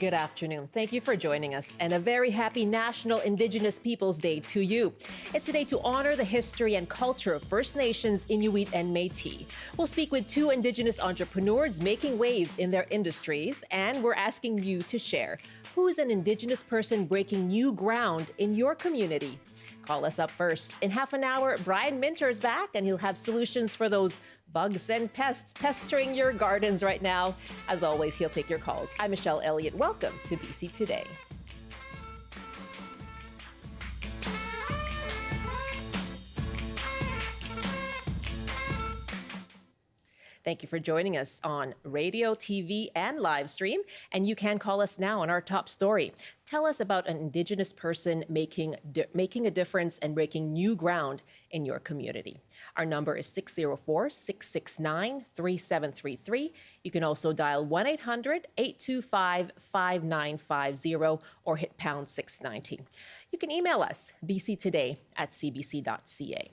Good afternoon. Thank you for joining us, and a very happy National Indigenous Peoples Day to you. It's a day to honor the history and culture of First Nations, Inuit, and Métis. We'll speak with two Indigenous entrepreneurs making waves in their industries, and we're asking you to share. Who's an Indigenous person breaking new ground in your community? Call us up first. In half an hour, Brian Minter's back, and he'll have solutions for those bugs and pests pestering your gardens right now. As always, he'll take your calls. I'm Michelle Elliott. Welcome to BC Today. Thank you for joining us on radio, TV, and live stream. And you can call us now on our top story. Tell us about an Indigenous person making a difference and breaking new ground in your community. Our number is 604-669-3733. You can also dial 1-800-825-5950 or hit pound 690. You can email us, bctoday@cbc.ca.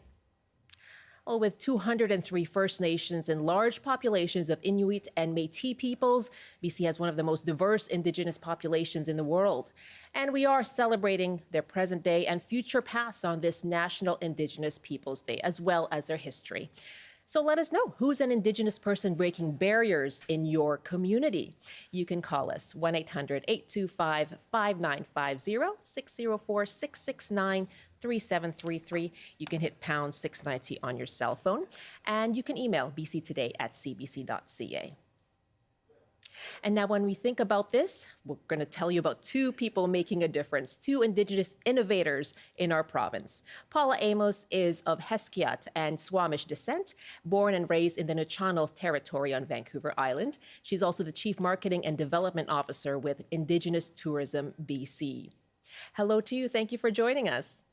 Well, with 203 First Nations and large populations of Inuit and Métis peoples, BC has one of the most diverse Indigenous populations in the world. And we are celebrating their present day and future past on this National Indigenous Peoples Day, as well as their history. So let us know, who's an Indigenous person breaking barriers in your community? You can call us 1-800-825-5950, 604-669-3733. You can hit pound 690 on your cell phone, and you can email bctoday@cbc.ca. And now when we think about this, we're going to tell you about two people making a difference, two Indigenous innovators in our province. Paula Amos is of Heskayat and Squamish descent, born and raised in the Nuu-chah-nulth territory on Vancouver Island. She's also the Chief Marketing and Development Officer with Indigenous Tourism BC. Hello to you. Thank you for joining us.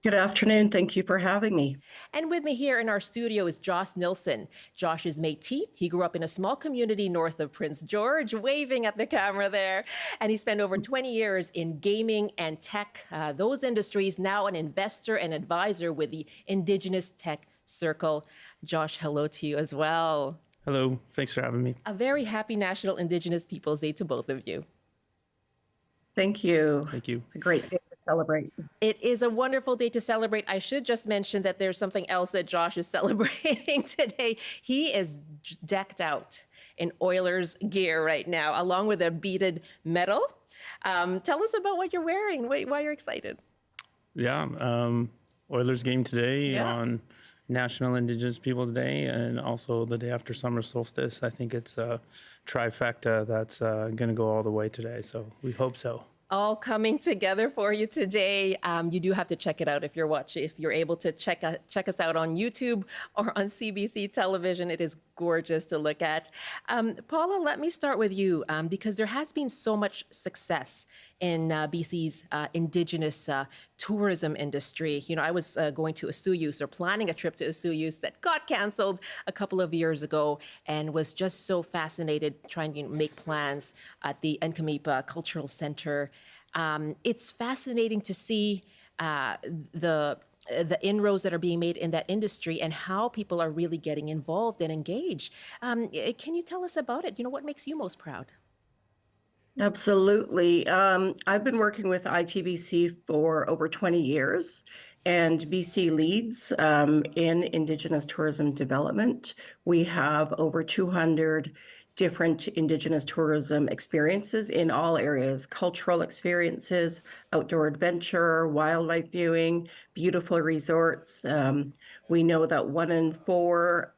Good afternoon. Thank you for having me. And with me here in our studio is Josh Nilson. Josh is Métis. He grew up in a small community north of Prince George, waving at the camera there. And he spent over 20 years in gaming and tech, those industries, now an investor and advisor with the Indigenous Tech Circle. Josh, hello to you as well. Hello. Thanks for having me. A very happy National Indigenous Peoples Day to both of you. Thank you. Thank you. It's a great day to celebrate. It is a wonderful day to celebrate. I should just mention that there's something else that Josh is celebrating today. He is decked out in Oilers gear right now, along with a beaded medal. Tell us about what you're wearing, why you're excited. Yeah, Oilers game today on National Indigenous Peoples Day and also the day after summer solstice. I think it's a trifecta that's going to go all the way today, so we hope so. All coming together for you today. You do have to check it out if you're watching. If you're able to check us out on YouTube or on CBC television, it is gorgeous to look at. Paula, let me start with you because there has been so much success in BC's Indigenous tourism industry. You know, I was going to Asuyus or planning a trip to Asuyus that got canceled a couple of years ago, and was just so fascinated trying to make plans at the Nkamipa Cultural Center. It's fascinating to see the inroads that are being made in that industry and how people are really getting involved and engaged. Can you tell us about it? You know, what makes you most proud? Absolutely. I've been working with ITBC for over 20 years, and BC leads in Indigenous tourism development. We have over 200 different Indigenous tourism experiences in all areas: cultural experiences, outdoor adventure, wildlife viewing, beautiful resorts. We know that 1 in 4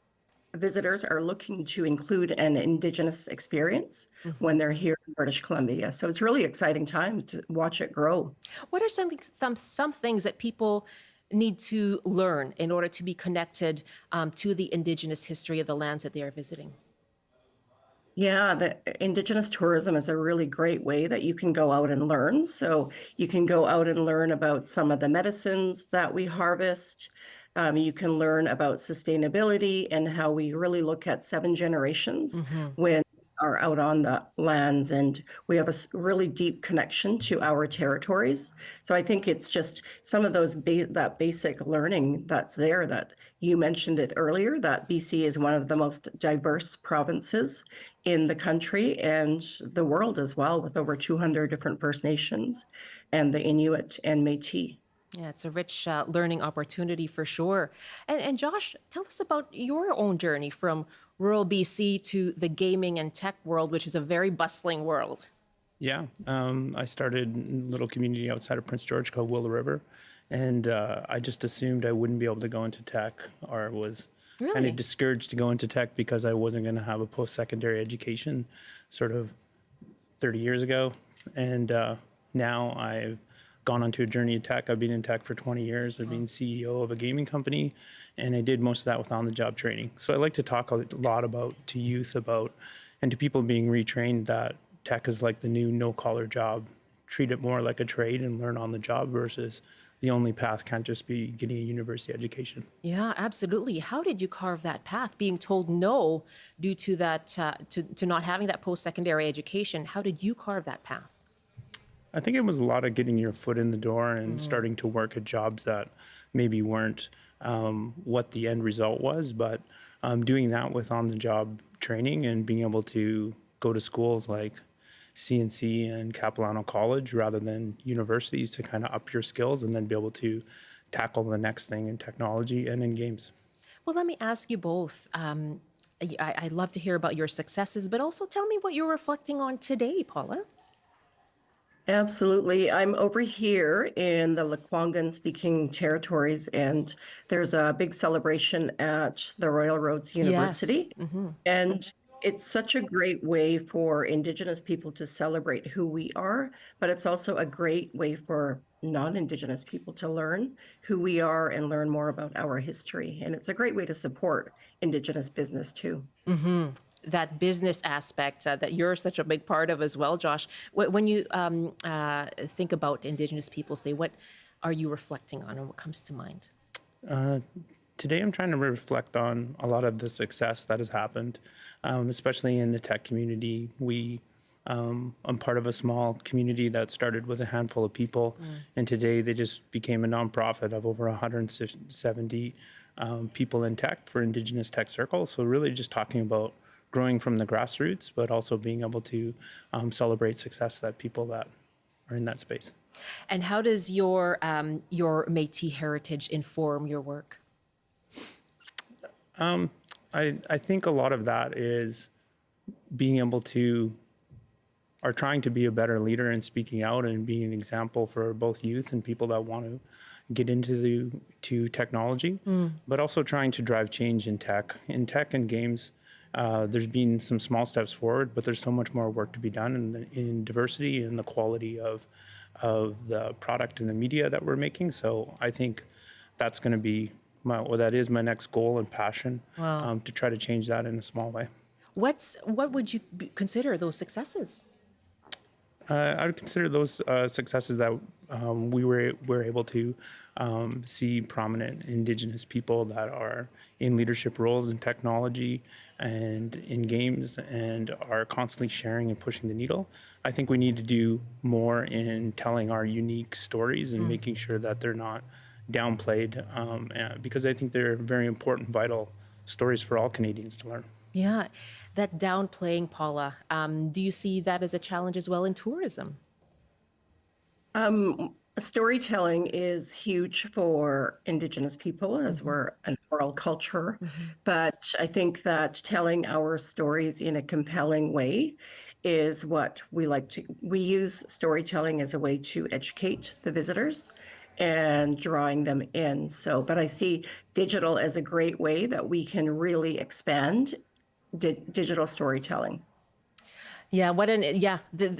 visitors are looking to include an Indigenous experience when they're here in British Columbia. So it's really exciting times to watch it grow. What are some things that people need to learn in order to be connected to the Indigenous history of the lands that they are visiting? Yeah, the Indigenous tourism is a really great way that you can go out and learn. So you can go out and learn about some of the medicines that we harvest. You can learn about sustainability and how we really look at 7 generations when are out on the lands, and we have a really deep connection to our territories. So I think it's just some of those that basic learning that's there, that you mentioned it earlier, that BC is one of the most diverse provinces in the country and the world as well, with over 200 different First Nations and the Inuit and Métis. Yeah, it's a rich learning opportunity for sure. And Josh, tell us about your own journey from rural BC to the gaming and tech world, which is a very bustling world. Yeah, I started in a little community outside of Prince George called Willow River, and I just assumed I wouldn't be able to go into tech, or was kind Really? of discouraged to go into tech because I wasn't going to have a post-secondary education sort of 30 years ago. And now I've gone onto a journey in tech. I've been in tech for 20 years. I've been CEO of a gaming company, and I did most of that with on-the-job training. So I like to talk a lot about to youth about, and to people being retrained, that tech is like the new no-collar job. Treat it more like a trade and learn on the job, versus the only path can't just be getting a university education. Yeah, absolutely. How did you carve that path? Being told no due to that, to not having that post-secondary education, how did you carve that path? I think it was a lot of getting your foot in the door and starting to work at jobs that maybe weren't what the end result was, but doing that with on-the-job training and being able to go to schools like CNC and Capilano College rather than universities to kind of up your skills and then be able to tackle the next thing in technology and in games. Well, let me ask you both. I'd love to hear about your successes, but also tell me what you're reflecting on today, Paula. Absolutely. I'm over here in the Lekwungen speaking territories, and there's a big celebration at the Royal Roads University. And it's such a great way for Indigenous people to celebrate who we are, but it's also a great way for non-Indigenous people to learn who we are and learn more about our history. And it's a great way to support Indigenous business too. That business aspect that you're such a big part of as well, Josh. When you think about Indigenous Peoples Day, what are you reflecting on, and what comes to mind? Today, I'm trying to reflect on a lot of the success that has happened, especially in the tech community. I'm part of a small community that started with a handful of people, and today they just became a nonprofit of over 170 people in tech for Indigenous Tech Circle. So really just talking about growing from the grassroots, but also being able to celebrate success that people that are in that space. And how does your Métis heritage inform your work? I think a lot of that is being able to, or trying to be a better leader and speaking out and being an example for both youth and people that want to get into technology, but also trying to drive change in tech and games. There's been some small steps forward, but there's so much more work to be done in diversity and the quality of the product and the media that we're making. So I think that's going to be that is my next goal and passion. Wow. To try to change that in a small way. What would you consider those successes? I would consider those successes that we were able to see prominent Indigenous people that are in leadership roles in technology and in games and are constantly sharing and pushing the needle. I think we need to do more in telling our unique stories and making sure that they're not downplayed, because I think they're very important, vital stories for all Canadians to learn. Yeah, that downplaying, Paula, do you see that as a challenge as well in tourism? Storytelling is huge for Indigenous people, as we're an oral culture. But I think that telling our stories in a compelling way is what we like to. We use storytelling as a way to educate the visitors and drawing them in. So, but I see digital as a great way that we can really expand digital storytelling. Yeah,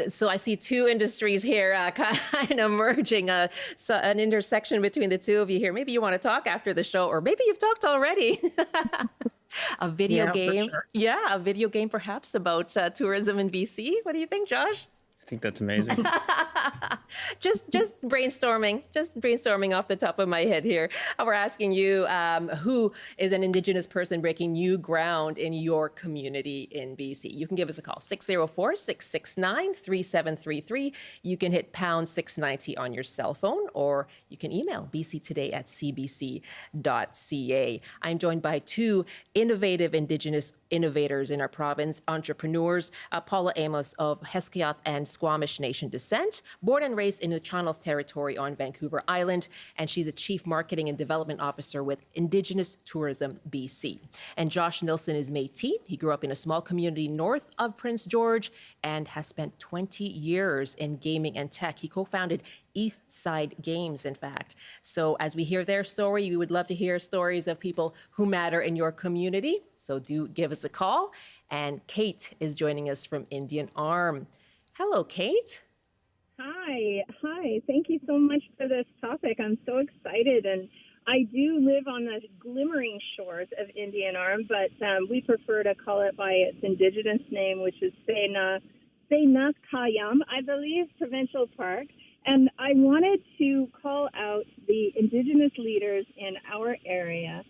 so I see two industries here kind of merging, so an intersection between the two of you here. Maybe you want to talk after the show, or maybe you've talked already. A video game. For sure. Yeah, a video game perhaps about tourism in BC. What do you think, Josh? I think that's amazing. Just brainstorming off the top of my head here. We're asking you who is an Indigenous person breaking new ground in your community in BC. You can give us a call, 604-669-3733. You can hit pound 690 on your cell phone, or you can email bctoday@cbc.ca. I'm joined by two innovative Indigenous innovators in our province, entrepreneurs, Paula Amos of Heskayat and Squamish Nation descent, born and raised in the Channel Territory on Vancouver Island, and she's the Chief Marketing and Development Officer with Indigenous Tourism BC. And Josh Nilson is Métis. He grew up in a small community north of Prince George and has spent 20 years in gaming and tech. He co-founded East Side Games, in fact. So as we hear their story, we would love to hear stories of people who matter in your community. So do give us a call. And Kate is joining us from Indian Arm. Hello, Kate. Hi. Thank you so much for this topic. I'm so excited. And I do live on the glimmering shores of Indian Arm, but we prefer to call it by its Indigenous name, which is Kayam, I believe, Provincial Park. And I wanted to call out the Indigenous leaders in our area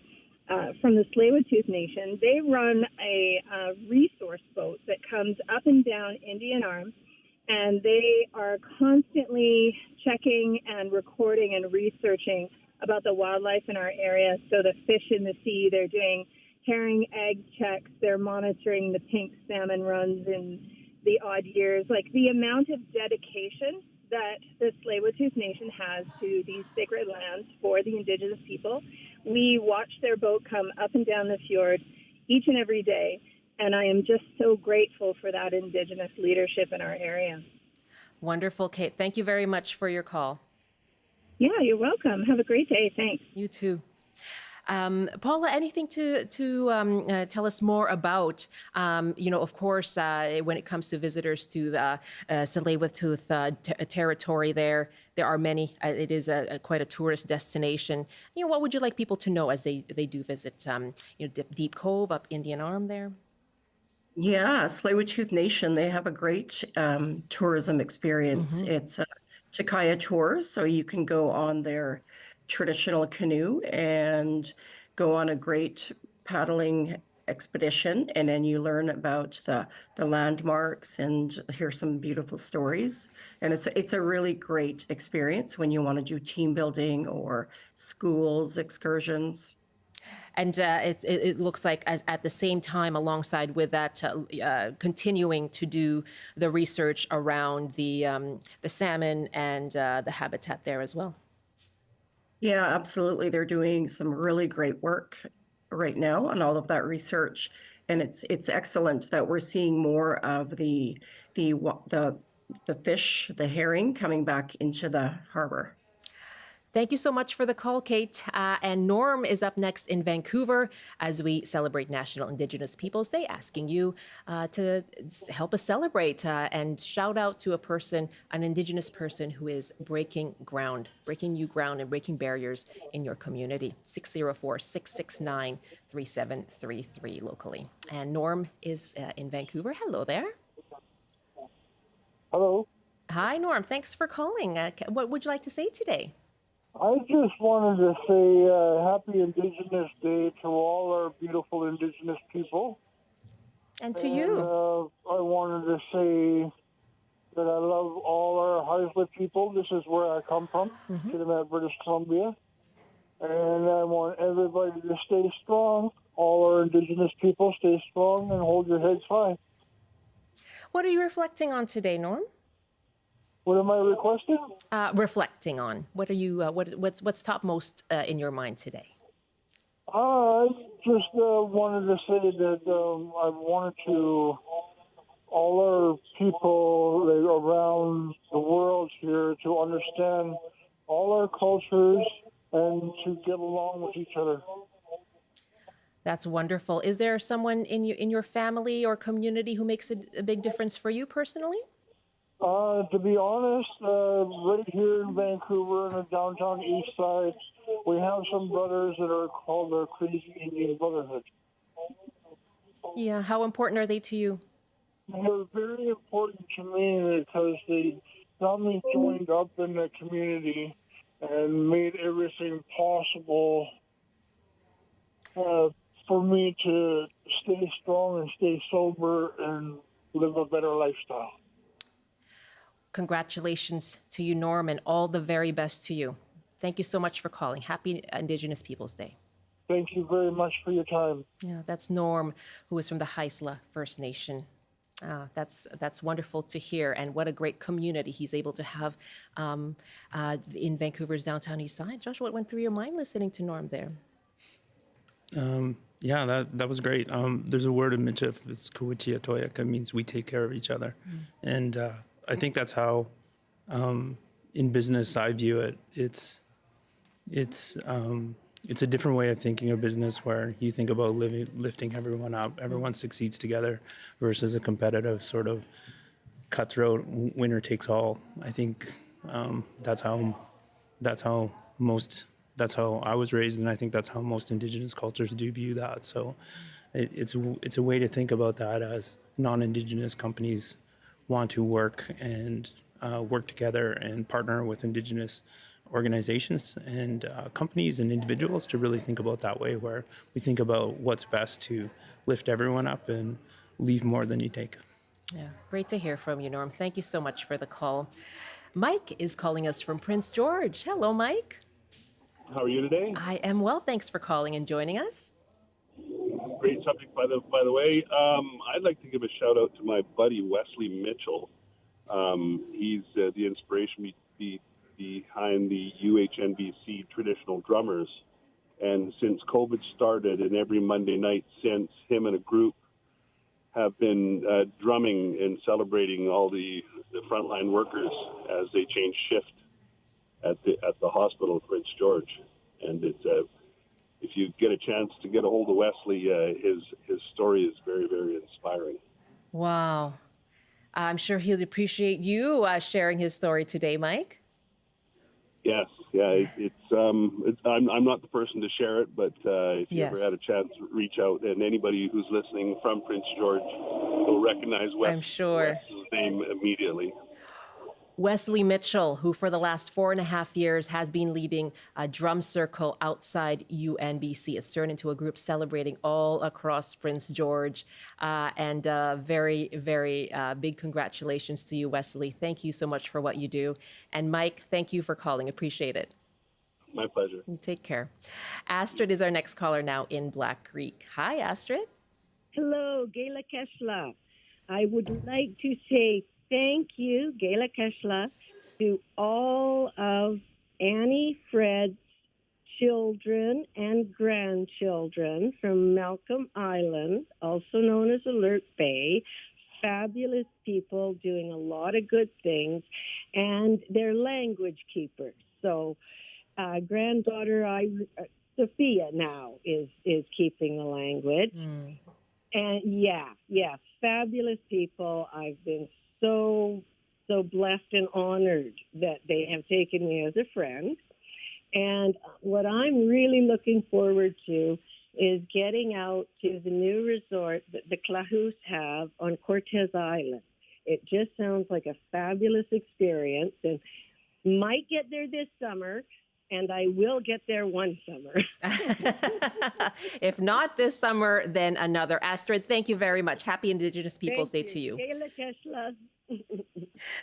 from the Tsleil-Waututh Nation. They run a resource boat that comes up and down Indian Arm, and they are constantly checking and recording and researching about the wildlife in our area. So the fish in the sea, they're doing herring egg checks, they're monitoring the pink salmon runs in the odd years. Like the amount of dedication that the Tsleil-Waututh Nation has to these sacred lands for the Indigenous people. We watch their boat come up and down the fjord each and every day, and I am just so grateful for that Indigenous leadership in our area. Wonderful, Kate. Thank you very much for your call. Yeah, you're welcome. Have a great day. Thanks. You too. Paula, anything to tell us more about, of course, when it comes to visitors to the Tsleil-Waututh territory there are many. It is quite a tourist destination. What would you like people to know as they do visit, Deep Cove, up Indian Arm there? Yeah, Tsleil-Waututh Nation, they have a great tourism experience. It's Chakaya tours, so you can go on their traditional canoe and go on a great paddling expedition, and then you learn about the landmarks and hear some beautiful stories. And it's a really great experience when you want to do team building or schools excursions. And it looks like at the same time, alongside with that, continuing to do the research around the salmon and the habitat there as well. Yeah, absolutely. They're doing some really great work right now on all of that research, and it's excellent that we're seeing more of the fish, the herring, coming back into the harbor. Thank you so much for the call, Kate. And Norm is up next in Vancouver as we celebrate National Indigenous Peoples Day, asking you to help us celebrate and shout out to an Indigenous person who is breaking new ground and breaking barriers in your community. 604-669-3733 locally. And Norm is in Vancouver. Hello there. Hello. Hi, Norm. Thanks for calling. What would you like to say today? I just wanted to say Happy Indigenous Day to all our beautiful Indigenous people. And to you. I wanted to say that I love all our Haisla people. This is where I come from, Kitimat, British Columbia. And I want everybody to stay strong. All our Indigenous people, stay strong and hold your heads high. What are you reflecting on today, Norm? What am I requesting? Reflecting on. What are you? What's topmost in your mind today? I just wanted to say that I wanted to all our people around the world here to understand all our cultures and to get along with each other. That's wonderful. Is there someone in your family or community who makes a big difference for you personally? To be honest, right here in Vancouver in the downtown east side, we have some brothers that are called the Crazy Indian Brotherhood. Yeah, how important are they to you? They're very important to me because they got me joined up in the community and made everything possible for me to stay strong and stay sober and live a better lifestyle. Congratulations to you, Norm, and all the very best to you. Thank you so much for calling. Happy Indigenous Peoples Day. Thank you very much for your time. Yeah, that's Norm, who is from the Haisla First Nation. That's wonderful to hear, and what a great community he's able to have in Vancouver's downtown east side. Joshua, what went through your mind listening to Norm there? Yeah, that was great. There's a word in Michif, it's Kuwichia Toyaka, means we take care of each other. And I think that's how, in business, I view it. It's a different way of thinking of business where you think about lifting everyone up, everyone succeeds together versus a competitive sort of cutthroat winner takes all. I think that's how I was raised, and I think that's how most Indigenous cultures do view that. So it's a way to think about that as non-Indigenous companies want to work together and partner with Indigenous organizations and companies and individuals to really think about that way, where we think about what's best to lift everyone up and leave more than you take. Yeah, great to hear from you, Norm. Thank you so much for the call. Mike is calling us from Prince George. Hello, Mike. How are you today? I am well. Thanks for calling and joining us. Great subject, by the way. I'd like to give a shout out to my buddy Wesley Mitchell. He's the inspiration behind the UHNBC traditional drummers. And since COVID started, and every Monday night since, him and a group have been drumming and celebrating all the frontline workers as they change shift at the hospital in Prince George. And it's if you get a chance to get a hold of Wesley, his story is very, very inspiring. Wow. I'm sure he'll appreciate you sharing his story today, Mike. Yes, yeah. I'm not the person to share it, but if you ever had a chance, reach out. And anybody who's listening from Prince George will recognize Wesley's name immediately. Wesley Mitchell, who for the last 4.5 years has been leading a drum circle outside UNBC. It's turned into a group celebrating all across Prince George. And very, very big congratulations to you, Wesley. Thank you so much for what you do. And Mike, thank you for calling. Appreciate it. My pleasure. You take care. Astrid is our next caller now in Black Creek. Hi, Astrid. Hello, Gayla Keshla. I would like to say thank you, Gayla Keshla, to all of Annie Fred's children and grandchildren from Malcolm Island, also known as Alert Bay. Fabulous people doing a lot of good things, and they're language keepers. So granddaughter Sophia now is keeping the language. And yeah, fabulous people. I've been so blessed and honored that they have taken me as a friend. And what I'm really looking forward to is getting out to the new resort that the Clahous have on Cortez Island. It just sounds like a fabulous experience, and might get there this summer, and I will get there one summer. If not this summer, then another. Astrid, thank you very much. Happy Indigenous Peoples Day to you. Kayla Keshla.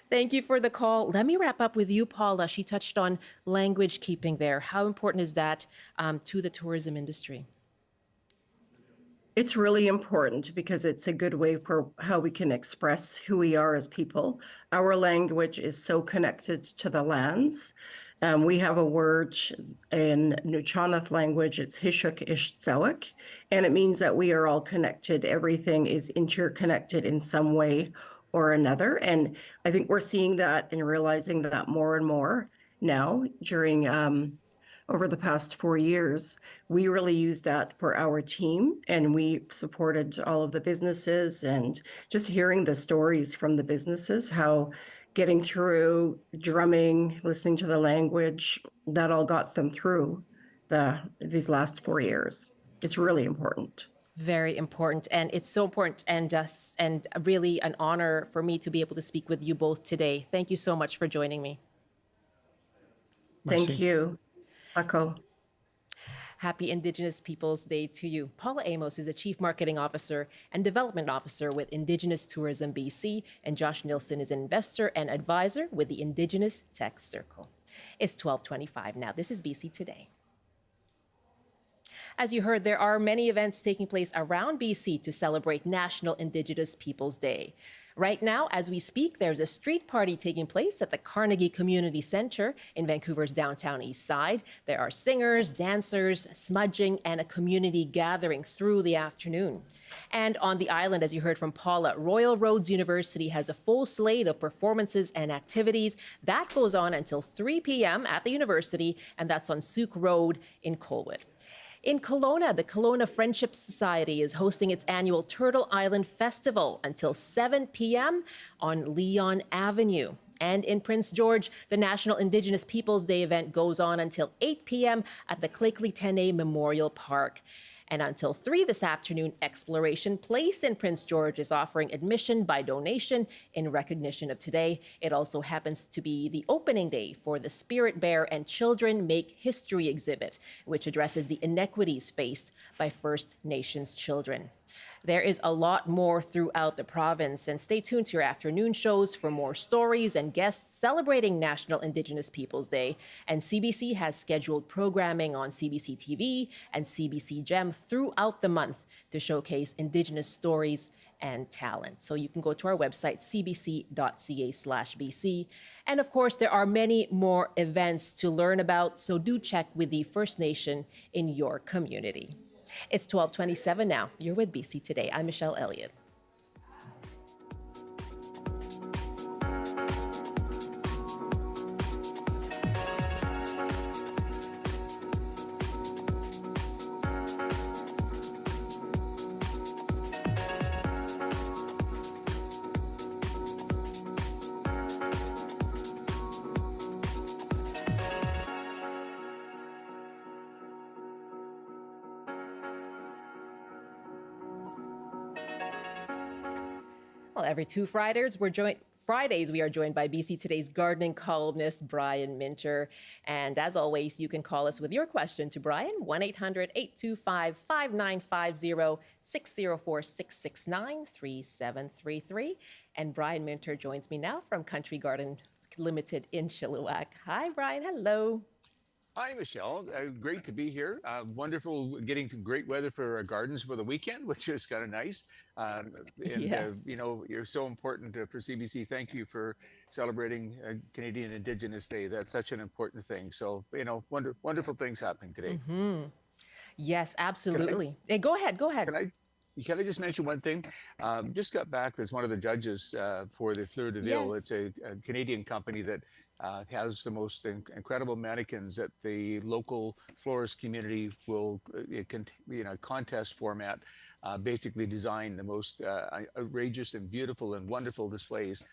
Thank you for the call. Let me wrap up with you, Paula. She touched on language keeping there. How important is that to the tourism industry? It's really important because it's a good way for how we can express who we are as people. Our language is so connected to the lands. We have a word in Nuchanoth language, it's Hishuk Ishtzawik, and it means that we are all connected. Everything is interconnected in some way or another. And I think we're seeing that and realizing that more and more now during over the past 4 years. We really used that for our team, and we supported all of the businesses, and just hearing the stories from the businesses, how getting through drumming, listening to the language, that all got them through these last 4 years. It's really important. Very important, and it's so important, and really an honor for me to be able to speak with you both today. Thank you so much for joining me. Thank Merci. you, Paco. Happy Indigenous Peoples Day to you. Paula Amos is the Chief Marketing Officer and Development Officer with Indigenous Tourism BC, and Josh Nilson is an investor and advisor with the Indigenous Tech Circle. It's 12:25 now. This is BC Today. As you heard, there are many events taking place around BC to celebrate National Indigenous Peoples Day. Right now, as we speak, there's a street party taking place at the Carnegie Community Centre in Vancouver's downtown east side. There are singers, dancers, smudging, and a community gathering through the afternoon. And on the island, as you heard from Paula, Royal Roads University has a full slate of performances and activities. That goes on until 3 p.m. at the university, and that's on Souk Road in Colwood. In Kelowna, the Kelowna Friendship Society is hosting its annual Turtle Island Festival until 7 p.m. on Leon Avenue. And in Prince George, the National Indigenous Peoples Day event goes on until 8 p.m. at the Clakeley Tene Memorial Park. And until 3 this afternoon, Exploration Place in Prince George is offering admission by donation in recognition of today. It also happens to be the opening day for the Spirit Bear and Children Make History exhibit, which addresses the inequities faced by First Nations children. There is a lot more throughout the province, and stay tuned to your afternoon shows for more stories and guests celebrating National Indigenous Peoples Day. And CBC has scheduled programming on CBC TV and CBC Gem throughout the month to showcase Indigenous stories and talent. So you can go to our website, cbc.ca/BC. And of course, there are many more events to learn about, so do check with the First Nation in your community. It's 12:27 now. You're with BC Today. I'm Michelle Elliott. Well, every two Fridays, we are joined by BC Today's gardening columnist, Brian Minter. And as always, you can call us with your question to Brian, 1-800-825-5950, 604-669-3733. And Brian Minter joins me now from Country Garden Limited in Chilliwack. Hi, Brian. Hello. Hi, Michelle. Great to be here. Wonderful getting to great weather for our gardens for the weekend, which is kind of nice. Yes. You're so important for CBC. Thank you for celebrating Canadian Indigenous Day. That's such an important thing. So, wonderful things happening today. Yes, absolutely. Go ahead. Can I just mention one thing? Just got back as one of the judges for the Fleur de Ville. Yes. It's a Canadian company that has the most incredible mannequins that the local florist community will, contest format, basically design the most outrageous and beautiful and wonderful displays.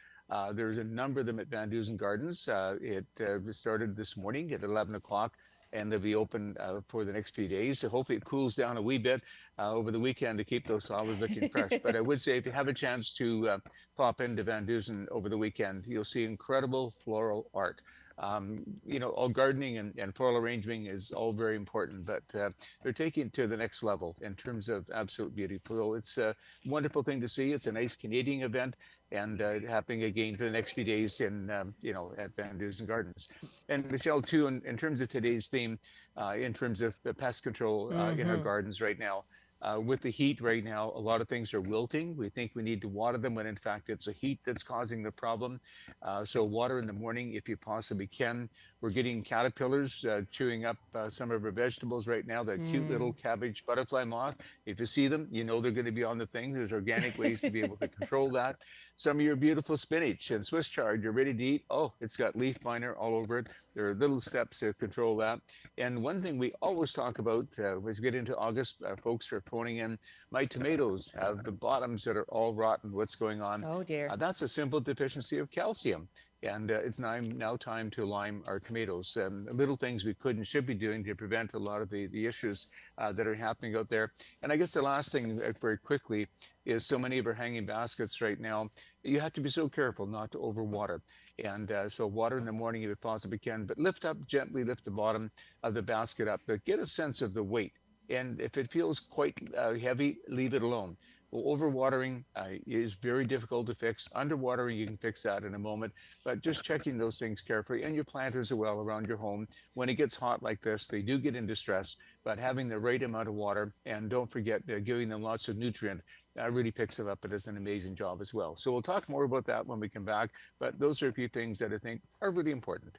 There's a number of them at Van Dusen Gardens. It started this morning at 11 o'clock. And they'll be open for the next few days. So hopefully it cools down a wee bit over the weekend to keep those flowers looking fresh. But I would say if you have a chance to pop into Van Dusen over the weekend, you'll see incredible floral art. All gardening and floral arranging is all very important, but they're taking it to the next level in terms of absolute beauty. So it's a wonderful thing to see. It's a nice Canadian event, and happening again for the next few days in, at Van Dusen Gardens. And Michelle, too, in terms of today's theme, in terms of the pest control in our gardens right now, with the heat right now, a lot of things are wilting. We think we need to water them when in fact it's the heat that's causing the problem. So water in the morning if you possibly can. We're getting caterpillars chewing up some of our vegetables right now, that cute little cabbage butterfly moth. If you see them, you know they're going to be on the thing. There's organic ways to be able to control that. Some of your beautiful spinach and Swiss chard, you're ready to eat. Oh, it's got leaf miner all over it. There are little steps to control that. And one thing we always talk about as we get into August, folks are phoning in, my tomatoes have the bottoms that are all rotten. What's going on? Oh, dear. That's a simple deficiency of calcium. And it's now time to lime our tomatoes. Little things we could and should be doing to prevent a lot of the issues that are happening out there. And I guess the last thing, very quickly, is so many of our hanging baskets right now, you have to be so careful not to overwater. And so water in the morning if you possibly can, but gently lift the bottom of the basket up, but get a sense of the weight. And if it feels quite heavy, leave it alone. Well, overwatering is very difficult to fix. Underwatering, you can fix that in a moment, but just checking those things carefully, and your planters as well around your home. When it gets hot like this, they do get into stress, but having the right amount of water, and don't forget giving them lots of nutrient, really picks it up. It does an amazing job as well. So we'll talk more about that when we come back, but those are a few things that I think are really important.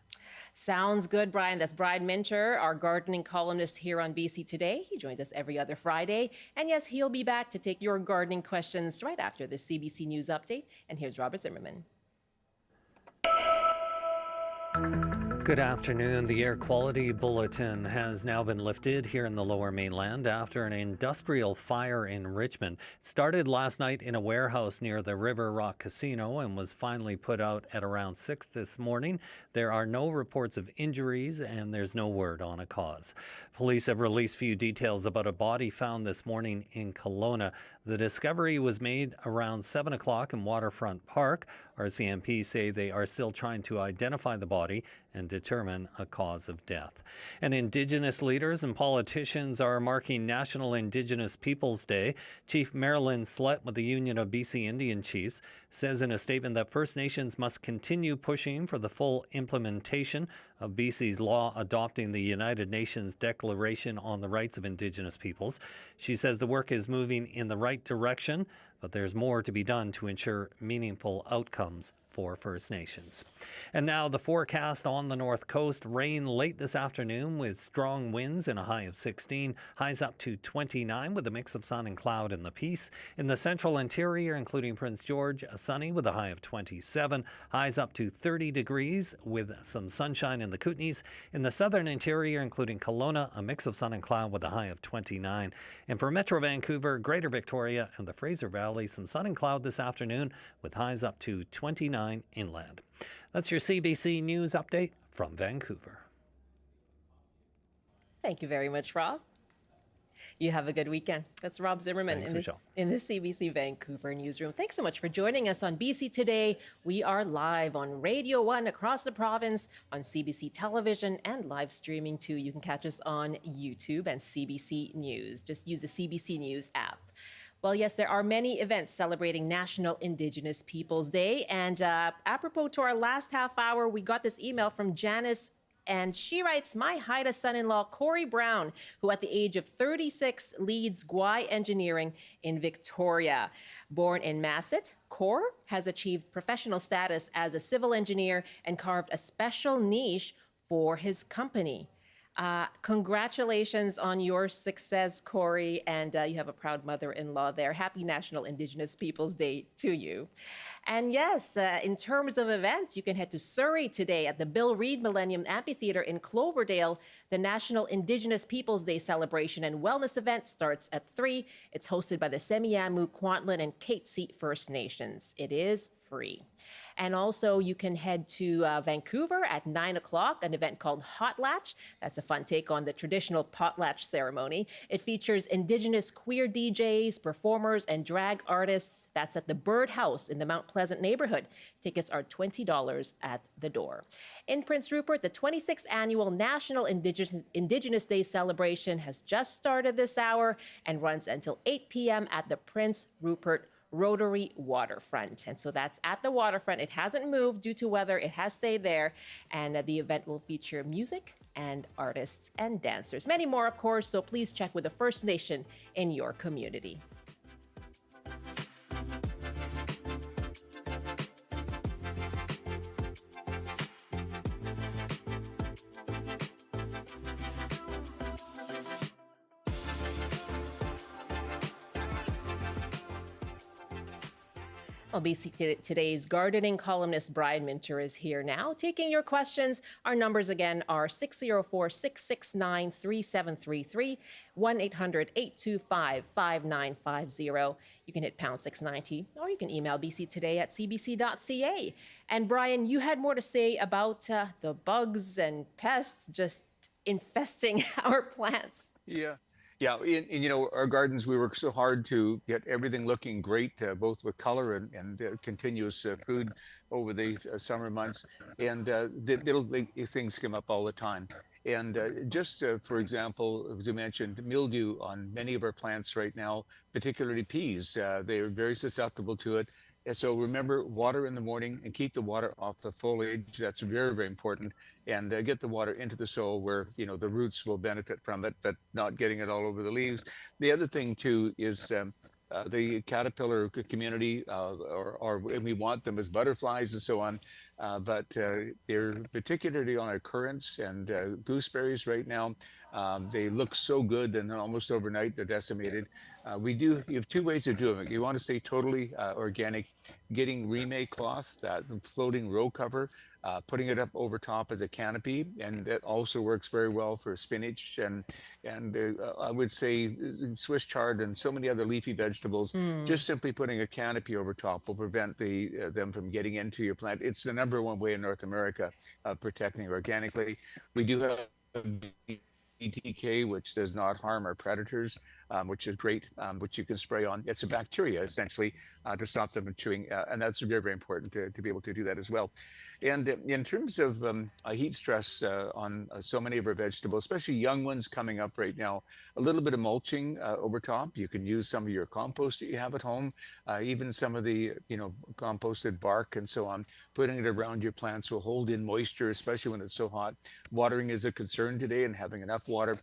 Sounds good, Brian. That's Brian Mincher, our gardening columnist here on BC Today. He joins us every other Friday. And yes, he'll be back to take your gardening questions right after the CBC News Update. And here's Robert Zimmerman. Good afternoon. The air quality bulletin has now been lifted here in the Lower Mainland after an industrial fire in Richmond. It started last night in a warehouse near the River Rock Casino and was finally put out at around 6 this morning. There are no reports of injuries and there's no word on a cause. Police have released few details about a body found this morning in Kelowna. The discovery was made around 7 o'clock in Waterfront Park. RCMP say they are still trying to identify the body and determine a cause of death. And Indigenous leaders and politicians are marking National Indigenous Peoples Day. Chief Marilyn Slett with the Union of BC Indian Chiefs says in a statement that First Nations must continue pushing for the full implementation of BC's law adopting the United Nations Declaration on the Rights of Indigenous Peoples. She says the work is moving in the right direction, but there's more to be done to ensure meaningful outcomes for First Nations. And now the forecast on the North Coast. Rain late this afternoon with strong winds and a high of 16. Highs up to 29 with a mix of sun and cloud in the Peace. In the central interior, including Prince George, sunny with a high of 27. Highs up to 30 degrees with some sunshine in the Kootenays. In the southern interior, including Kelowna, a mix of sun and cloud with a high of 29. And for Metro Vancouver, Greater Victoria, and the Fraser Valley, some sun and cloud this afternoon with highs up to 29 inland. That's your CBC News Update from Vancouver. Thank you very much, Rob. You have a good weekend. That's Rob Zimmerman in the CBC Vancouver newsroom. Thanks so much for joining us on BC Today. We are live on Radio 1 across the province, on CBC television, and live streaming too. You can catch us on YouTube and CBC News. Just use the CBC News app. Well, yes, there are many events celebrating National Indigenous Peoples Day. And apropos to our last half hour, we got this email from Janice, and she writes, my Haida son-in-law, Corey Brown, who at the age of 36 leads Gwai Engineering in Victoria. Born in Masset, Cor has achieved professional status as a civil engineer and carved a special niche for his company. Congratulations on your success, Corey, and you have a proud mother-in-law there. Happy National Indigenous Peoples Day to you. And yes, in terms of events, you can head to Surrey today at the Bill Reid Millennium Amphitheatre in Cloverdale. The National Indigenous Peoples Day celebration and wellness event starts at 3. It's hosted by the Semiahmoo, Kwantlen, and Katzie First Nations. It is free. And also you can head to Vancouver at 9 o'clock, an event called Hot Latch. That's a fun take on the traditional potlatch ceremony. It features Indigenous queer DJs, performers, and drag artists. That's at the Bird House in the Mount Pleasant neighborhood. Tickets are $20 at the door. In Prince Rupert, the 26th annual National Indigenous Day celebration has just started this hour and runs until 8 p.m. at the Prince Rupert Rotary Waterfront. And so that's at the waterfront. It hasn't moved due to weather. It has stayed there. And the event will feature music and artists and dancers. Many more, of course, so please check with the First Nation in your community. Well, today's gardening columnist Brian Minter is here now taking your questions. Our numbers again are 604-669-3733, 1-800-825-5950. You can hit pound 690 or you can email bctoday@cbc.ca. And Brian, you had more to say about the bugs and pests just infesting our plants. Yeah. Yeah, in our gardens, we work so hard to get everything looking great, both with color and continuous food over the summer months. And these things come up all the time. And for example, as you mentioned, mildew on many of our plants right now, particularly peas, they are very susceptible to it. And so remember, water in the morning and keep the water off the foliage. That's very, very important. And get the water into the soil where, the roots will benefit from it, but not getting it all over the leaves. The other thing, too, is the caterpillar community, and we want them as butterflies and so on. But they're particularly on our currants and gooseberries right now. They look so good, and then almost overnight they're decimated. You have two ways of doing it. You want to stay totally organic, getting remake cloth, that floating row cover, putting it up over top as a canopy, and that also works very well for spinach and I would say Swiss chard and so many other leafy vegetables. Just simply putting a canopy over top will prevent them from getting into your plant. It's the number one way in North America of protecting organically. We do have BTK, which does not harm our predators, which is great, which you can spray on. It's a bacteria, essentially, to stop them from chewing, and that's very, very important to be able to do that as well. And in terms of heat stress on so many of our vegetables, especially young ones coming up right now, a little bit of mulching over top. You can use some of your compost that you have at home, even some of the composted bark and so on. Putting it around your plants will hold in moisture, especially when it's so hot. Watering is a concern today, and having enough water.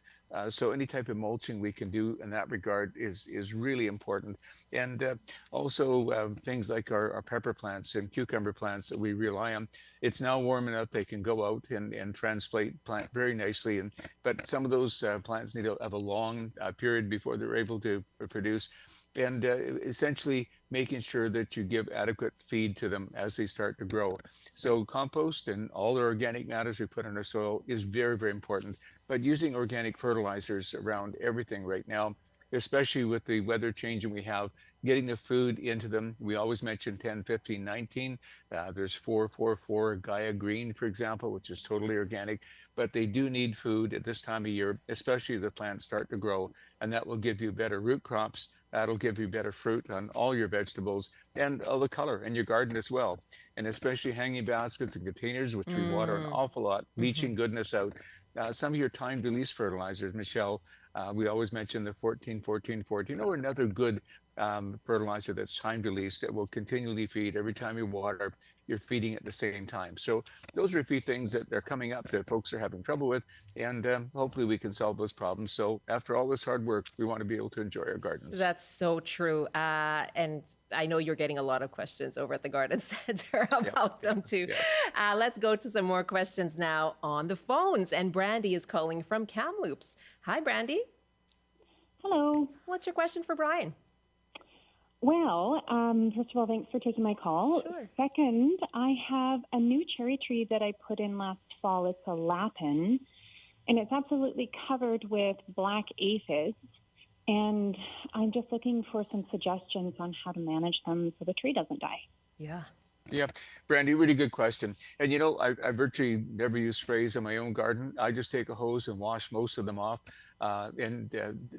So any type of mulching we can do in that regard is really important. And also things like our pepper plants and cucumber plants that we rely on. It's now warm enough they can go out and transplant plant very nicely. But some of those plants need to have a long period before they're able to produce. And essentially making sure that you give adequate feed to them as they start to grow. So compost and all the organic matters we put in our soil is very, very important. But using organic fertilizers around everything right now, especially with the weather changing we have, getting the food into them. We always mention 10, 15, 19. There's 444 Gaia Green, for example, which is totally organic. But they do need food at this time of year, especially if the plants start to grow. And that will give you better root crops. That'll give you better fruit on all your vegetables and all the color in your garden as well. And especially hanging baskets and containers, which we water an awful lot, leaching goodness out. Some of your timed release fertilizers, Michelle, we always mention the 14, 14, 14, or another good fertilizer that's time release that will continually feed every time you water. You're feeding at the same time. So those are a few things that are coming up that folks are having trouble with, and hopefully we can solve those problems. So after all this hard work, we want to be able to enjoy our gardens. That's so true. And I know you're getting a lot of questions over at the Garden Center about them too. Yeah. Let's go to some more questions now on the phones. And Brandy is calling from Kamloops. Hi, Brandy. Hello. What's your question for Brian? Well, first of all, thanks for taking my call. Sure. Second, I have a new cherry tree that I put in last fall. It's a lapin, and it's absolutely covered with black aphids. And I'm just looking for some suggestions on how to manage them so the tree doesn't die. Yeah. Yeah, Brandy, really good question. And I virtually never use sprays in my own garden. I just take a hose and wash most of them off. And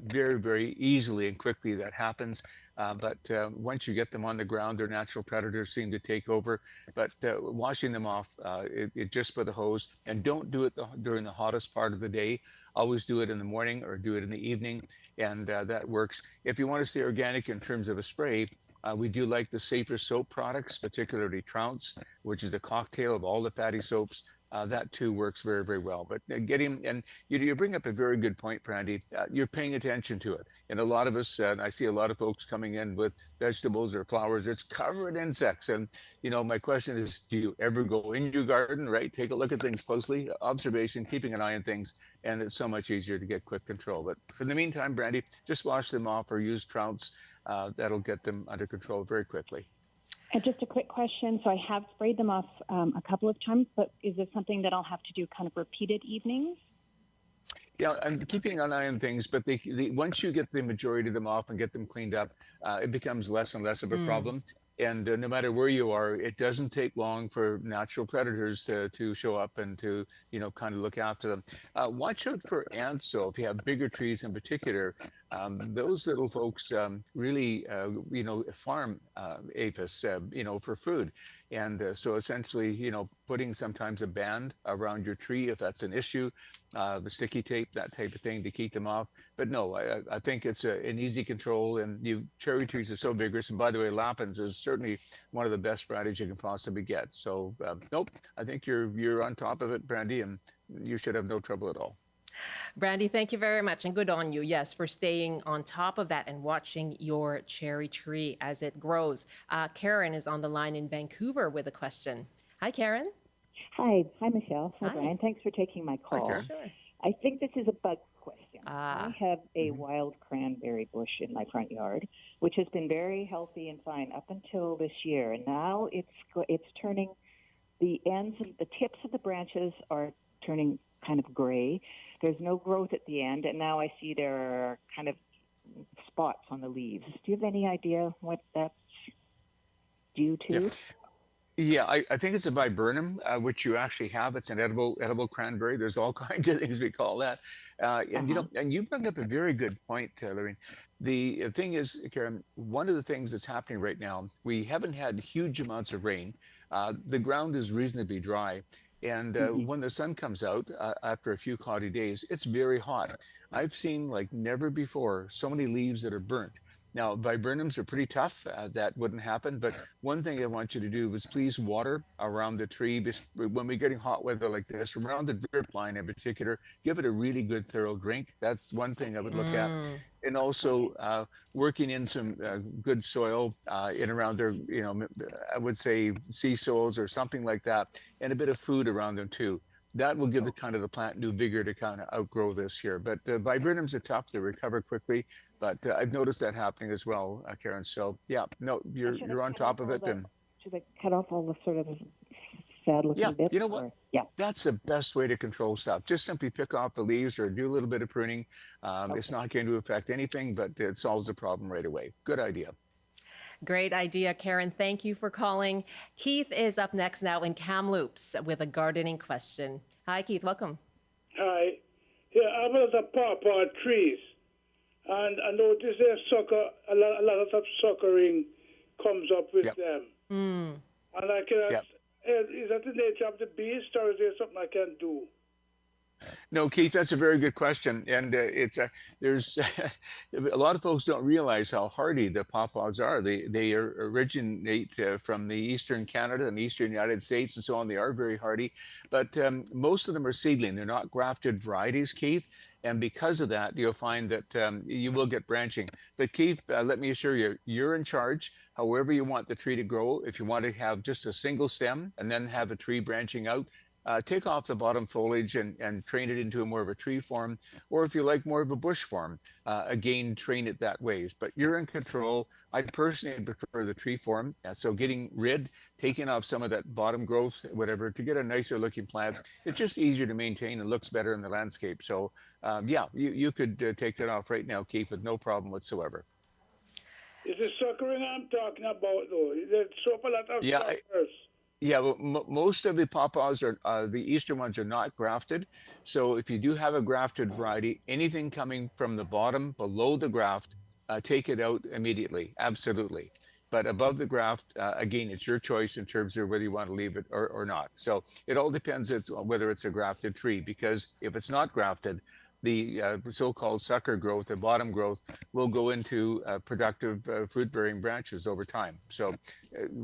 very, very easily and quickly that happens. But once you get them on the ground, their natural predators seem to take over. But washing them off, it just with a hose. And don't do it during the hottest part of the day. Always do it in the morning or do it in the evening. And that works. If you want to stay organic in terms of a spray, we do like the safer soap products, particularly Trounce, which is a cocktail of all the fatty soaps. That too works very, very well. But you bring up a very good point, Brandy. You're paying attention to it. And a lot of us, I see a lot of folks coming in with vegetables or flowers, it's covered in insects. And, my question is, do you ever go in your garden, right? Take a look at things closely, observation, keeping an eye on things, and it's so much easier to get quick control. But for the meantime, Brandy, just wash them off or use Trounce. That'll get them under control very quickly. And just a quick question. So I have sprayed them off a couple of times, but is this something that I'll have to do kind of repeated evenings? Yeah, I'm keeping an eye on things, but once you get the majority of them off and get them cleaned up, it becomes less and less of a problem. And no matter where you are, it doesn't take long for natural predators to show up and to, kind of look after them. Watch out for ants, though, if you have bigger trees in particular. Those little folks really, farm aphis, for food. And so essentially, putting sometimes a band around your tree if that's an issue, the sticky tape, that type of thing to keep them off. But no, I think it's an easy control, and cherry trees are so vigorous. And by the way, lapins is certainly one of the best varieties you can possibly get. So nope, I think you're on top of it, Brandy, and you should have no trouble at all. Brandy, thank you very much, and good on you, yes, for staying on top of that and watching your cherry tree as it grows. Karen is on the line in Vancouver with a question. Hi, Karen. Hi, Michelle. Hi, Hi. Brian. Thanks for taking my call. Karen. Sure. I think this is a bug question. Ah. I have a wild cranberry bush in my front yard, which has been very healthy and fine up until this year, and now it's turning. The ends and the tips of the branches are turning kind of gray. There's no growth at the end, and now I see there are kind of spots on the leaves. Do you have any idea what that's due to? Yeah, I think it's a viburnum, which you actually have. It's an edible cranberry. There's all kinds of things we call that. And you bring up a very good point, Lorraine. The thing is, Karen, one of the things that's happening right now, we haven't had huge amounts of rain. The ground is reasonably dry. And when the sun comes out after a few cloudy days, it's very hot. I've seen like never before so many leaves that are burnt. Now, viburnums are pretty tough. That wouldn't happen. But one thing I want you to do is please water around the tree. When we're getting hot weather like this, around the drip line in particular, give it a really good thorough drink. That's one thing I would look at. And also working in some good soil in around their, I would say sea soils or something like that, and a bit of food around them too. That will give the plant new vigor to kind of outgrow this here. But viburnums are tough; they recover quickly. But I've noticed that happening as well, Karen. So yeah, no, you're on top of it. And should I cut off all the sort of sad-looking bits? You know what? Yeah, that's the best way to control stuff. Just simply pick off the leaves or do a little bit of pruning. It's not going to affect anything, but it solves the problem right away. Good idea. Great idea, Karen. Thank you for calling. Keith is up next now in Kamloops with a gardening question. Hi, Keith. Welcome. Hi. Yeah, I have a lot of pawpaw trees, and I notice a lot of suckering comes up with them. And I cannot. Is that the nature of the beast, or is there something I can do? No, Keith, that's a very good question, and there's a lot of folks don't realize how hardy the pawpaws are. They originate from the eastern Canada and eastern United States and so on. They are very hardy, but most of them are seedling. They're not grafted varieties, Keith, and because of that, you'll find that you will get branching. But Keith, let me assure you, you're in charge. However you want the tree to grow, if you want to have just a single stem and then have a tree branching out, take off the bottom foliage and train it into more of a tree form, or if you like more of a bush form, again, train it that way. But you're in control. I personally prefer the tree form. So taking off some of that bottom growth, whatever, to get a nicer looking plant, it's just easier to maintain and looks better in the landscape. So yeah, you could take that off right now, Keith, with no problem whatsoever. Is the suckering I'm talking about, though? There's so a lot of suckers. Yeah, well, most of the pawpaws the eastern ones are not grafted. So if you do have a grafted variety, anything coming from the bottom below the graft, take it out immediately. Absolutely. But above the graft, again, it's your choice in terms of whether you want to leave it or not. So it all depends whether it's a grafted tree, because if it's not grafted, the so-called sucker growth, the bottom growth, will go into productive fruit-bearing branches over time. So,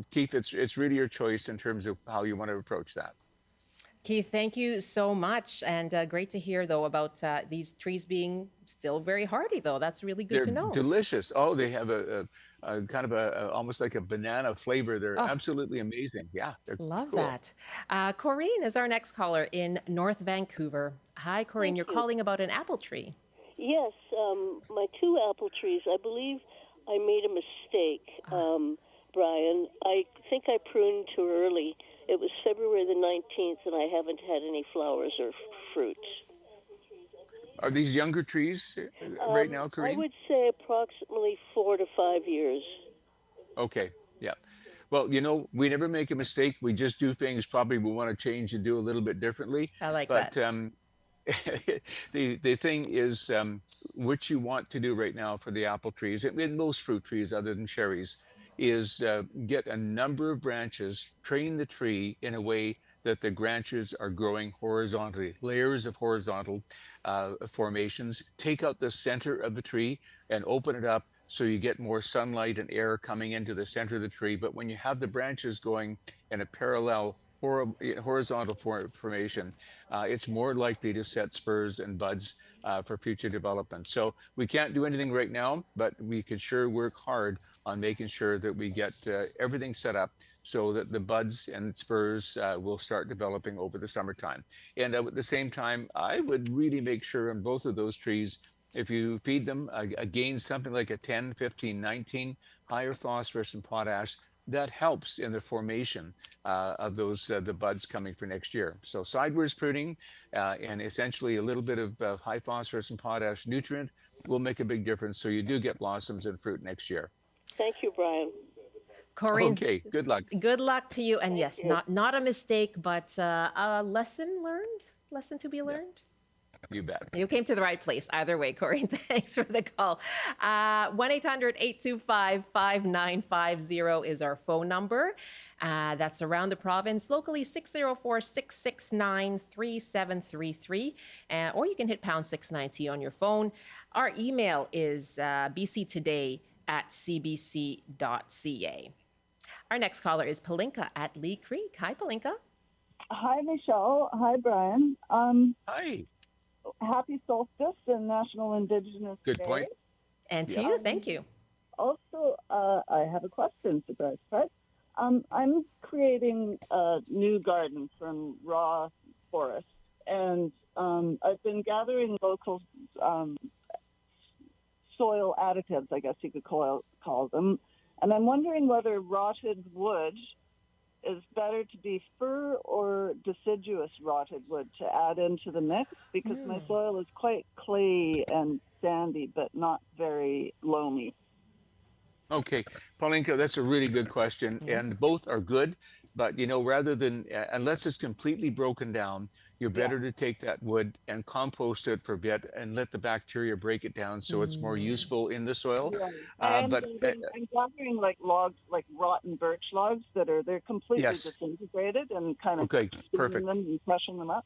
Keith, it's really your choice in terms of how you want to approach that. Keith, thank you so much. And great to hear, though, about these trees being still very hardy, though. That's really good to know. They're delicious. Oh, they have a kind of almost like a banana flavor. They're absolutely amazing. Yeah, they're Love cool. that. Corinne is our next caller in North Vancouver. Hi, Corinne. You're calling about an apple tree. Yes, my two apple trees. I believe I made a mistake. Brian. I think I pruned too early. It was February the 19th, and I haven't had any flowers or fruit. Are these younger trees right now, I Corinne? would say approximately 4 to 5 years. Okay, yeah. Well, you know, we never make a mistake. We just do things probably we want to change and do a little bit differently. I like But that. the thing is, what you want to do right now for the apple trees, and most fruit trees other than cherries, is get a number of branches, train the tree in a way that the branches are growing horizontally, layers of horizontal formations. Take out the center of the tree and open it up so you get more sunlight and air coming into the center of the tree. But when you have the branches going in a parallel horizontal formation, it's more likely to set spurs and buds for future development. So we can't do anything right now, but we can sure work hard on making sure that we get everything set up so that the buds and spurs will start developing over the summertime. And at the same time, I would really make sure on both of those trees, if you feed them again something like a 10, 15, 19 higher phosphorus and potash, that helps in the formation of those the buds coming for next year. So sideways pruning and essentially a little bit of high phosphorus and potash nutrient will make a big difference. So you do get blossoms and fruit next year. Thank you, Brian. Corinne, Okay, good luck. good luck to you. And Thank yes, you. not a mistake, but a lesson learned, lesson to be learned. You bet. You came to the right place. Either way, Corinne, thanks for the call. 1-800-825-5950 is our phone number. That's around the province. Locally, 604-669-3733. Or you can hit pound 690 on your phone. Our email is bctoday@cbc.ca. Our next caller is Palinka at Lee Creek. Hi, Palinka. Hi, Michelle. Hi, Brian. Hi. Happy solstice and National Indigenous Good Day. point. And to you, thank you. Also, I have a question, surprise, surprise. I'm creating a new garden from raw forest, and I've been gathering local soil additives, I guess you could call them, and I'm wondering whether rotted wood is better to be fir or deciduous rotted wood to add into the mix, because my soil is quite clay and sandy, but not very loamy. Okay, Paulinka, that's a really good question, and both are good. But you know, rather than unless it's completely broken down, you're better to take that wood and compost it for a bit and let the bacteria break it down so it's more useful in the soil. I'm gathering like logs, like rotten birch logs they're completely disintegrated and kind of perfect. them and crushing them up.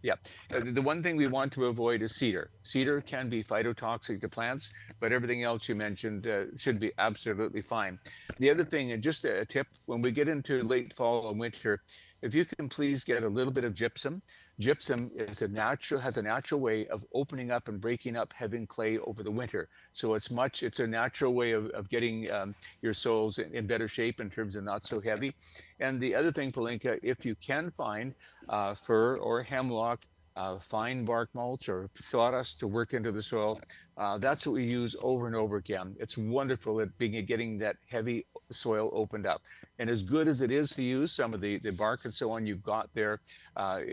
Yeah. The one thing we want to avoid is cedar. Cedar can be phytotoxic to plants, but everything else you mentioned should be absolutely fine. The other thing, and just a tip, when we get into late fall and winter, if you can please get a little bit of gypsum. Gypsum has a natural way of opening up and breaking up heavy clay over the winter. So it's a natural way of getting your soils in better shape in terms of not so heavy. And the other thing, Palinka, if you can find fir or hemlock, fine bark mulch or sawdust to work into the soil, that's what we use over and over again. It's wonderful at getting that heavy soil opened up. And as good as it is to use some of the bark and so on you've got there,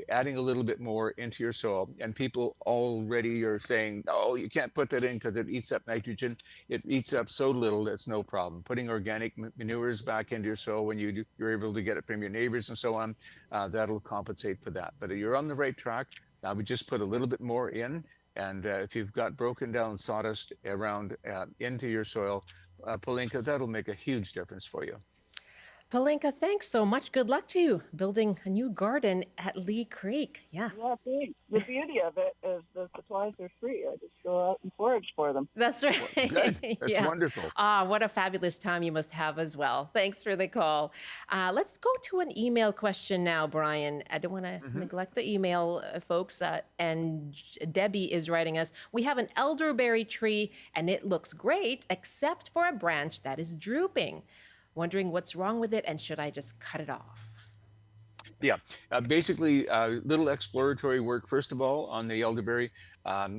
adding a little bit more into your soil, and people already are saying, oh, you can't put that in because it eats up nitrogen. It eats up so little, that's no problem. Putting organic manures back into your soil when you're able to get it from your neighbors and so on, that'll compensate for that. But you're on the right track. I would just put a little bit more in. And if you've got broken down sawdust around into your soil, Paulinka, that'll make a huge difference for you. Palinka, thanks so much. Good luck to you building a new garden at Lee Creek. Yeah. Yeah, thanks. The beauty of it is the supplies are free. I just go out and forage for them. That's right. Good. That's wonderful. What a fabulous time you must have as well. Thanks for the call. Let's go to an email question now, Brian. I don't want to neglect the email, folks. And Debbie is writing us, we have an elderberry tree and it looks great, except for a branch that is drooping. Wondering what's wrong with it and should I just cut it off? Yeah, basically, little exploratory work. First of all, on the elderberry,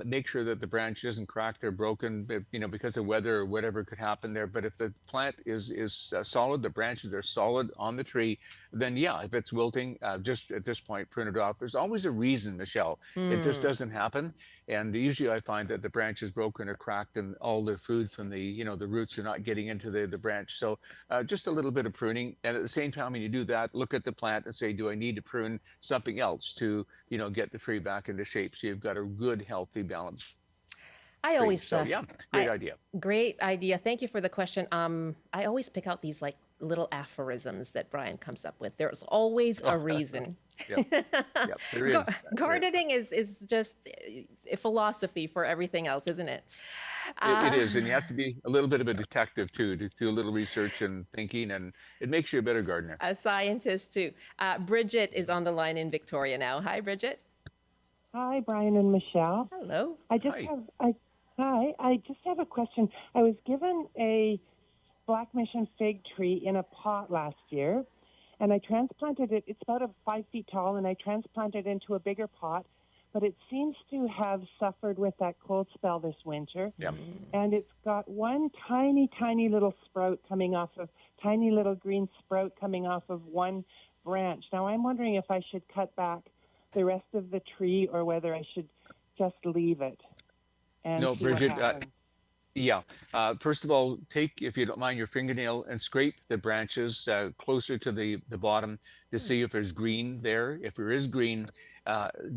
make sure that the branch isn't cracked or broken, because of weather or whatever could happen there. But if the plant is solid, the branches are solid on the tree, then yeah, if it's wilting, just at this point, prune it off. There's always a reason, Michelle. It just doesn't happen, and usually I find that the branch is broken or cracked, and all the food from the the roots are not getting into the branch. So just a little bit of pruning, and at the same time, when you do that, look at the plant and say, do I need to prune something else to get the tree back into shape so you've got a good, healthy, balanced I tree. always So yeah, great idea. Great idea. Thank you for the question. I always pick out these like little aphorisms that Brian comes up with. There's always a reason. Yep, there is. Gardening is just a philosophy for everything else, isn't it? It is, and you have to be a little bit of a detective too, to do a little research and thinking, and it makes you a better gardener. A scientist too. Bridget is on the line in Victoria now. Hi, Bridget. Hi, Brian and Michelle. Hello. I just have a question. I was given a Black Mission fig tree in a pot last year, and I transplanted it. It's about 5 feet tall, and I transplanted it into a bigger pot, but it seems to have suffered with that cold spell this winter. Yep. And it's got one tiny, tiny little sprout coming off of, tiny little green sprout coming off of one branch. Now, I'm wondering if I should cut back the rest of the tree or whether I should just leave it. And No, see what Bridget, happens. yeah. First of all, take, if you don't mind, your fingernail and scrape the branches closer to the bottom to see if there's green there. If there is green,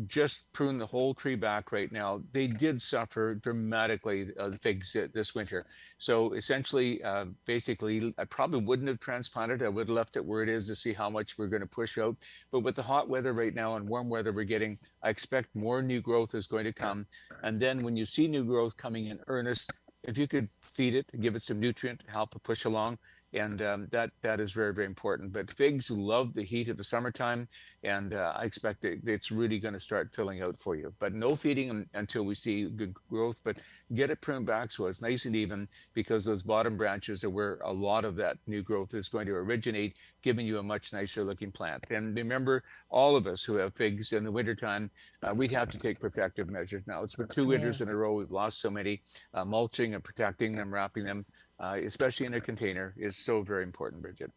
just prune the whole tree back right now. They did suffer dramatically, the figs this winter. So essentially, basically, I probably wouldn't have transplanted. I would have left it where it is to see how much we're going to push out. But with the hot weather right now and warm weather we're getting, I expect more new growth is going to come. And then when you see new growth coming in earnest, if you could feed it, give it some nutrient, help it push along, and that is very, very important. But figs love the heat of the summertime, and I expect it's really going to start filling out for you. But no feeding them until we see good growth, but get it pruned back so it's nice and even, because those bottom branches are where a lot of that new growth is going to originate, giving you a much nicer looking plant. And remember, all of us who have figs in the wintertime, we'd have to take protective measures now. It's been 2 winters in a row we've lost so many. Mulching and protecting them, wrapping them, especially in a container, is so very important, Bridget.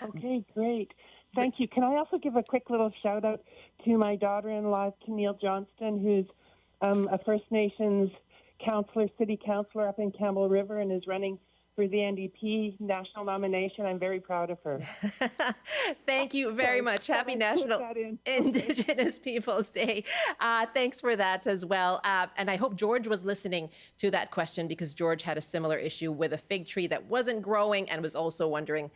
Okay, great. Thank you. Can I also give a quick little shout out to my daughter-in-law, Keneal Johnston, who's a First Nations counselor, city councilor up in Campbell River, and is running for the NDP national nomination. I'm very proud of her. Thank you very much. Happy National Indigenous Peoples Day. Thanks for that as well. And I hope George was listening to that question, because George had a similar issue with a fig tree that wasn't growing and was also wondering,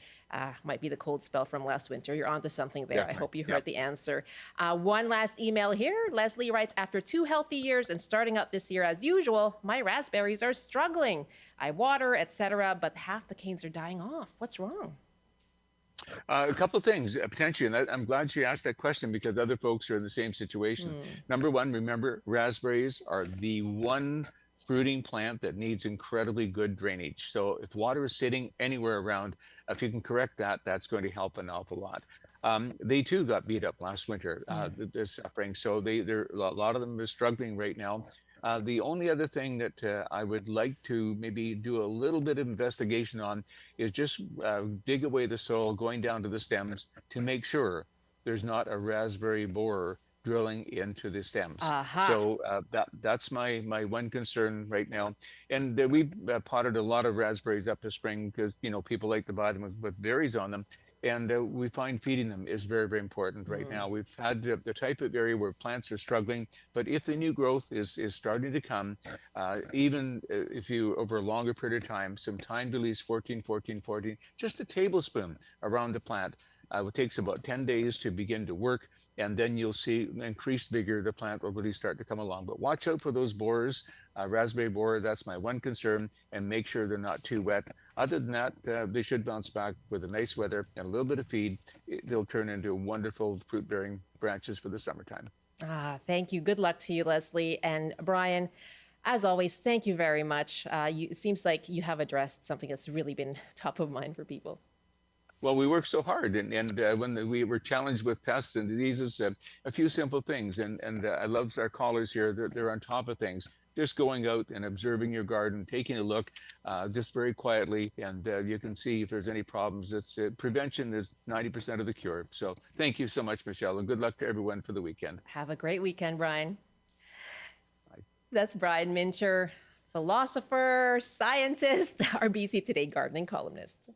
might be the cold spell from last winter. You're onto something there. Definitely. I hope you heard the answer. One last email here. Leslie writes, after 2 healthy years and starting out this year as usual, my raspberries are struggling. I water, etc., but half the canes are dying off. What's wrong? A couple of things, potentially, and I'm glad she asked that question, because other folks are in the same situation. Number one, remember, raspberries are the one fruiting plant that needs incredibly good drainage. So if water is sitting anywhere around, if you can correct that, that's going to help an awful lot. They too got beat up last winter, this spring. So a lot of them are struggling right now. The only other thing that I would like to maybe do a little bit of investigation on is just dig away the soil, going down to the stems, to make sure there's not a raspberry borer drilling into the stems. So that's my one concern right now. And we potted a lot of raspberries up this spring because people like to buy them with berries on them. And we find feeding them is very, very important right now. We've had the type of area where plants are struggling, but if the new growth is starting to come, even if you, over a longer period of time, some time release 14, just a tablespoon around the plant. It takes about 10 days to begin to work, and then you'll see increased vigor. The plant will really start to come along. But watch out for those borers, raspberry borer. That's my one concern, and make sure they're not too wet. Other than that, they should bounce back with the nice weather and a little bit of feed. They'll turn into wonderful fruit-bearing branches for the summertime. Thank you. Good luck to you, Leslie. And Brian, as always, thank you very much. It seems like you have addressed something that's really been top of mind for people. Well, we work so hard, and when we were challenged with pests and diseases, a few simple things, and I love our callers here. They're on top of things. Just going out and observing your garden, taking a look, just very quietly, and you can see if there's any problems. It's prevention is 90% of the cure. So thank you so much, Michelle, and good luck to everyone for the weekend. Have a great weekend, Brian. That's Brian Mincher, philosopher, scientist, our BC Today gardening columnist.